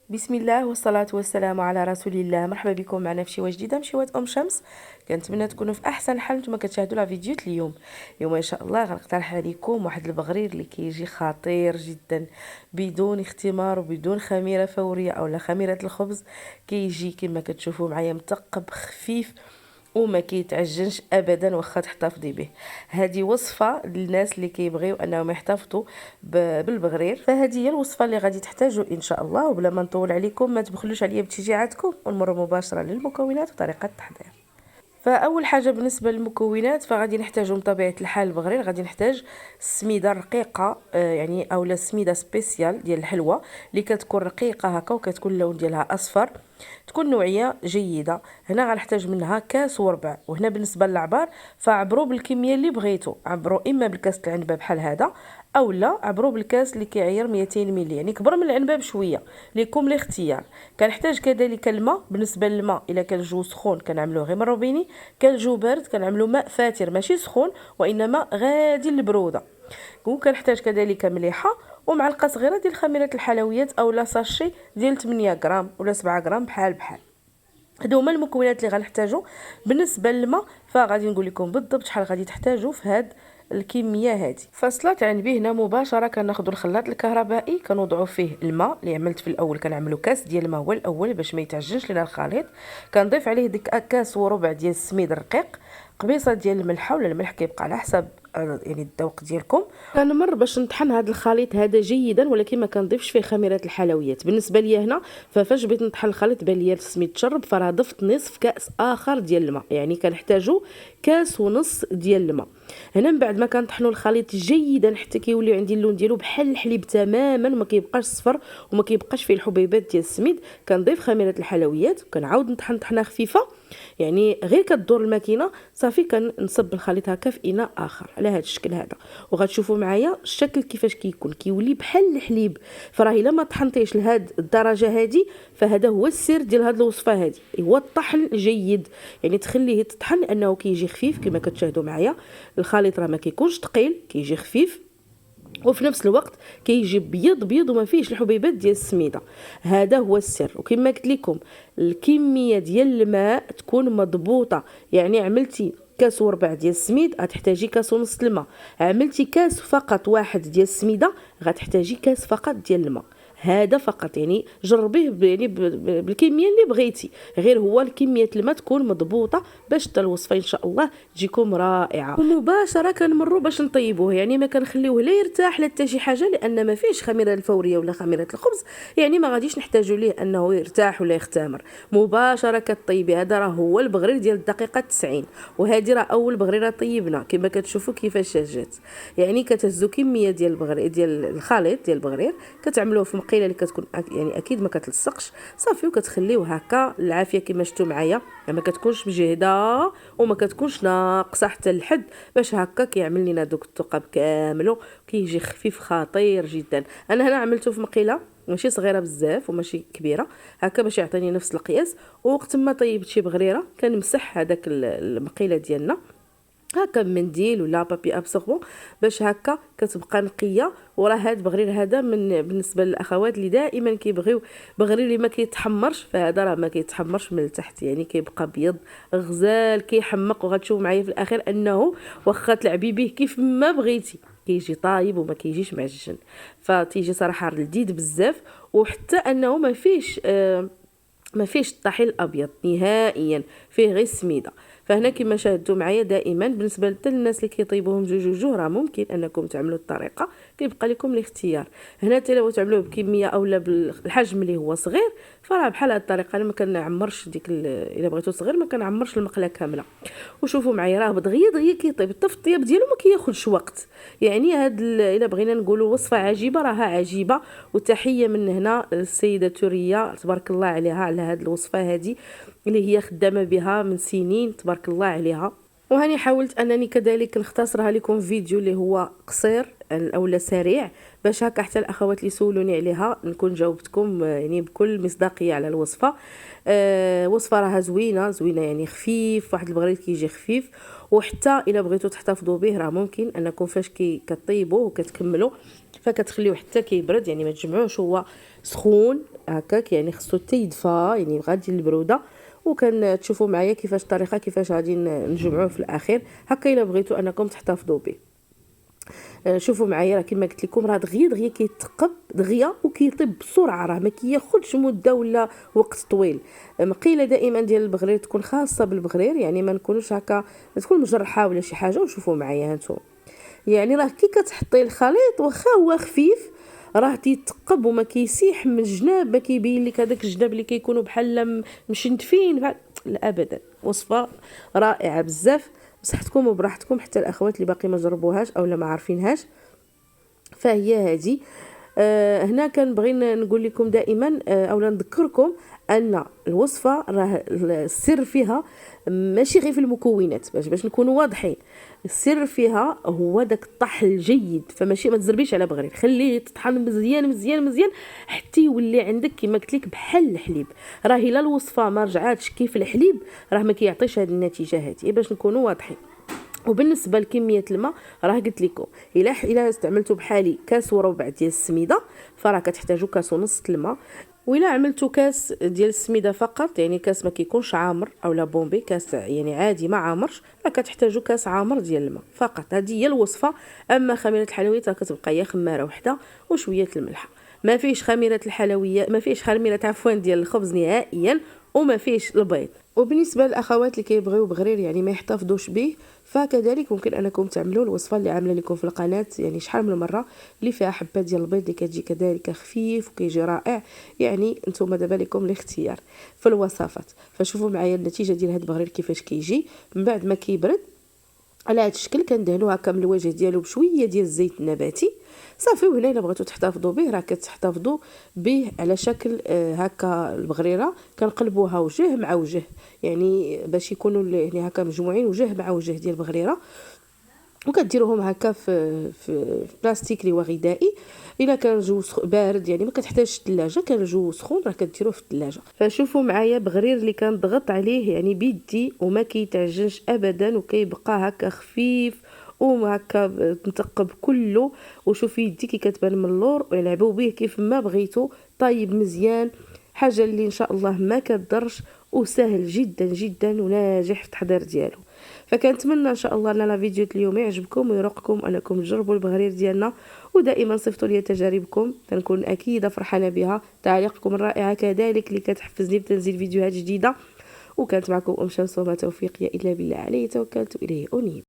بسم الله والصلاة والسلام على رسول الله. مرحبا بكم معنا في شويه جديده من شوات شمس. كنتمنى تكونوا في احسن حال نتوما كتشاهدوا لا فيديوهات اليوم ان شاء الله غنقترح عليكم واحد البغرير اللي كيجي خطير جدا بدون اختمار وبدون خميره فوريه او لا خميره الخبز. كيجي كما كتشوفوا معايا مثقب خفيف وما كيتعجنش ابدا واخا تحتفظي به. هذه وصفه للناس اللي كيبغيو انهم يحتفظوا بالبغرير، فهذه هي الوصفه اللي غادي تحتاجوا ان شاء الله. وبلا ما نطول عليكم ما تبخلوش عليا بتشجيعاتكم ونمر مباشره للمكونات وطريقه التحضير. فاول حاجه بالنسبه للمكونات فغادي نحتاجوا بطبيعه الحال البغرير، غادي نحتاج سميده رقيقه يعني اولا سميده سبيسيال ديال الحلوى اللي كتكون رقيقه هكا وكتكون اللون ديالها اصفر، تكون نوعيه جيده. هنا غنحتاج منها كاس وربع. وهنا بالنسبه للعبار فعبروا بالكميه اللي بغيتوا، عبروا اما بالكاس العنبه بحال هذا او لا عبروا بالكاس اللي كيعير 200 ملي يعني كبر من العنبه بشويه، ليكم الاختيار. كنحتاج كذلك الماء. بالنسبه للماء الا كان الجو سخون كنعملوه غير من الروبيني، كان الجو بارد كنعملو ماء فاتر ماشي سخون وانما غادي للبروده. وكنحتاج كذلك مليحه ومعلقه صغيره ديال خميره الحلويات او لا ساشي ديال 8 غرام ولا 7 غرام بحال. هادو هما المكونات اللي غنحتاجو. بالنسبه للماء فغادي نقول لكم بالضبط شحال غادي تحتاجوا في هاد الكميه هادي. فصلات عنبي هنا مباشره كناخذوا الخلاط الكهربائي كنوضعوا فيه الماء اللي عملت في الاول، كنعملوا كاس ديال الماء هو الاول باش ما يتعجنش لنا الخليط. كنضيف عليه ديك كاس وربع ديال السميد الرقيق، قبيصه ديال الملحه ولا الملح كيبقى على حسب يعني الذوق ديالكم. كنمر باش نطحن هذا الخليط هذا جيدا ولكن ما كنضيفش فيه خميره الحلويات. بالنسبه ليا هنا فاش بغيت نطحن الخليط بان ليا السميد تشرب فراه ضفت نصف كاس اخر ديال الماء، يعني كنحتاجو كاس ونص ديال الماء. هنا من بعد ما كنطحنوا الخليط جيدا حتى كيولي عندي اللون ديالو بحال الحليب تماما وما كيبقاش صفر وما كيبقاش فيه الحبيبات ديال السميد، كنضيف خميره الحلويات وكنعاود نطحن طحنه خفيفه، يعني غير كدور الماكينه صافي. كنصب الخليط هكا في اناء اخر على هذا الشكل هذا. وغتشوفوا معايا الشكل كيفاش كيكون كيولي بحال الحليب. فراه الا ما طحنتيش لهاد الدرجه هذه فهذا هو السر ديال هاد الوصفه هذه، هو الطحن الجيد، يعني تخليه تطحن لانه كيجي خفيف كما كتشاهدوا معايا. الخليط راه ما كيكونش ثقيل كيجي خفيف وفي نفس الوقت كيجي بيض وما فيهش الحبيبات ديال السميده. هذا هو السر. وكما قلت لكم الكميه ديال الماء تكون مضبوطه، يعني عملتي كاس وربع ديال السميد غتحتاجي كاس ونص الماء، عملتي كاس فقط واحد ديال السميده غتحتاجي كاس فقط ديال الماء. هذا فقط، يعني جربيه يعني بالكميه اللي بغيتي، غير هو الكميه الماء تكون مضبوطه باش حتى الوصفه ان شاء الله تجيكم رائعه. ومباشره كنمروا باش نطيبوه، يعني ما كنخليوه لا يرتاح لا حتى شي حاجه لان ما فيهش خميره الفوريه ولا خميره الخبز، يعني ما غاديش نحتاجوا ليه انه يرتاح ولا يختمر. مباشره كطيبي. هذا راه هو البغرير ديال الدقيقه 90. وهذه راه اول بغريره طيبنا كما كتشوفوا كيفاش جات، يعني كتهزوا كميه ديال البغرير ديال الخليط ديال البغرير كتعملوه في مقيله اللي كتكون يعني اكيد ما كتلصقش صافي، وكتخليوه هكا العافيه كما شفتوا معايا، ما كتكونش مجهده وما كتكونش ناقصه حتى الحد، باش هكا كيعمل لنا دوك الثقب كامل كيجي خفيف خطير جدا. انا هنا عملته في مقيله ماشي صغيره بزاف وماشي كبيره هكا باش يعطيني نفس القياس. ووقت ما طيبت شي بغريره كنمسح هذاك المقيله ديالنا هكا بمنديل ولا بابي ابسوربون باش هكا كتبقى نقيه. وراه هاد بغرير هذا بالنسبه للاخوات اللي دائما كيبغيو بغرير اللي ما كيتحمرش، فهذا راه ما كيتحمرش من التحت، يعني كيبقى بيض غزال كيحمق. وغتشوفوا معايا في الاخير انه واخا تلعبي به كيف ما بغيتي كيجي طايب وما كيجيش معجن، فتيجي صراحه لذيذ بزاف. وحتى انه ما فيش الطحين الابيض نهائيا، فيه غير السميده. فهنا كما شاهدتوا معايا دائما بالنسبه حتى للناس اللي كيطيبوهم جوج راه ممكن انكم تعملوا الطريقه، كيبقى لكم الاختيار. هنا حتى لو تعملوه بكميه اولا بالحجم اللي هو صغير فراه بحال هذه الطريقه. انا ما كنعمرش الا بغيتو صغير ما كنعمرش المقله كامله. وشوفوا معايا راه دغيا كيطيب، حتى في الطياب ديالو ما كياخذش وقت. يعني هاد الا بغينا نقولوا وصفه عجيبه راها عجيبه. وتحيه من هنا للسيده توريه تبارك الله عليها على هاد الوصفه هذه اللي هي خدامه بها من سنين تبارك الله عليها. وهاني حاولت انني كذلك نختصرها لكم في فيديو اللي هو قصير اولا سريع باش هكا حتى الاخوات اللي سولوني عليها نكون جاوبتكم يعني بكل مصداقيه على الوصفه. وصفه راها زوينه يعني خفيف، واحد البغريد كيجي خفيف. وحتى الا بغيتو تحتفظوا به راه ممكن انكم فاش كطيبوه وكتكملوا فكتخليوه حتى كيبرد، يعني ما تجمعوش هو سخون هكاك، يعني خصو حتى يدفى، يعني غادي البروده. وكان تشوفوا معايا كيفاش الطريقه كيفاش غادي نجمعوه في الاخير هكا الا بغيتوا انكم تحتفظوا به. شوفوا معايا راه كما قلت لكم راه دغيا دغيا كيتقب دغيا وكيطيب بسرعه، راه ما كياخذش مده ولا وقت طويل. مقيله دائما ديال البغرير تكون خاصه بالبغرير، يعني ما نكونوش هكا تكون مجرحه ولا شي حاجه. وشوفوا معايا هانتوما، يعني راه كي كتحطي الخليط واخا هو خفيف راه تيتقب وما كيسيح من الجناب، ما كيبين لك هذاك الجناب اللي كيكونوا بحال مشنتفين لا ابدا. وصفه رائعه بزاف، بصحتكم وبراحتكم. حتى الاخوات اللي باقي ما جربوهاش او ما عارفينهاش فهي هذه. هنا كنبغي نقول لكم دائما اولا نذكركم ان الوصفه راه السر فيها ماشي غير في المكونات، باش نكونوا واضحين. السر فيها هو داك الطحن الجيد، فماشي ما تزربيش على بغرير، خليه تطحن مزيان مزيان مزيان حتى يولي عندك كما قلت لك بحال الحليب. راه الا الوصفه ما رجعاتش كيف الحليب راه ما كيعطيش هذه النتيجه هذه، باش نكونوا واضحين. وبالنسبه لكميه الماء راه قلت لكم الا استعملتوا بحالي كاس وربع ديال السميده فراه كتحتاجوا كاس ونص الماء. وإلا عملتوا كاس ديال السميده فقط، يعني كاس ما كيكونش عامر اولا بومبي، كاس يعني عادي ما عامرش، راه كتحتاجوا كاس عامر ديال الماء فقط. هذه هي الوصفه. اما خميره الحلويات راه كتبقى هي خماره وحده وشويه الملح. ما فيش خميره الحلويات، ما فيش خميره عفوا ديال الخبز نهائيا، وما فيش البيض. وبالنسبه للاخوات اللي كيبغيو بغرير يعني ما يحتفظوش به، فكذلك ممكن انكم تعملوا الوصفه اللي عامله لكم في القناه يعني شحال من مره، اللي فيها حبه ديال البيض اللي كتجي كذلك خفيف وكيجي رائع. يعني نتوما دابا لكم الاختيار في الوصفات. فشوفوا معايا النتيجه ديال هذا البغرير كيفاش كيجي من بعد ما كيبرد على هذا الشكل. كندهنوه هكا من الوجه ديالو بشويه ديال الزيت النباتي صافي. وهنا الا بغيتوا تحتفظوا به راه كتحتفظوا به على شكل هكا البغريره كنقلبوها وجه مع وجه، يعني باش يكونوا يعني هكا مجموعين وجه مع وجه ديال البغريره. وكديروهم هكا في بلاستيك اللي هو غذائي. الا كان الجو بارد يعني ما كتحتاجش الثلاجه، كان الجو سخون راه كديروه في الثلاجه. فشوفوا معايا بغرير اللي كنضغط عليه يعني بيدي وما كيتعجنش ابدا وكيبقى هكا خفيف وهكا متقب كله. وشوفي يدي كي كتبان من اللور، يلعبوا به كيف ما بغيتو. طيب مزيان، حاجه اللي ان شاء الله ما كتضرش وسهل جدا جدا وناجح في التحضير ديالو. فكنتمنى ان شاء الله ان لا فيديو اليوم يعجبكم ويرقكم انكم تجربوا البغرير ديالنا، ودائما صيفطوا لي تجاربكم تنكون اكيد فرحانه بها. تعليقكم الرائعه كذلك اللي كتحفزني بتنزيل فيديوهات جديده. وكانت معكم ام شمس، وما توفيقي الا بالله، عليه توكلت اليه انيب.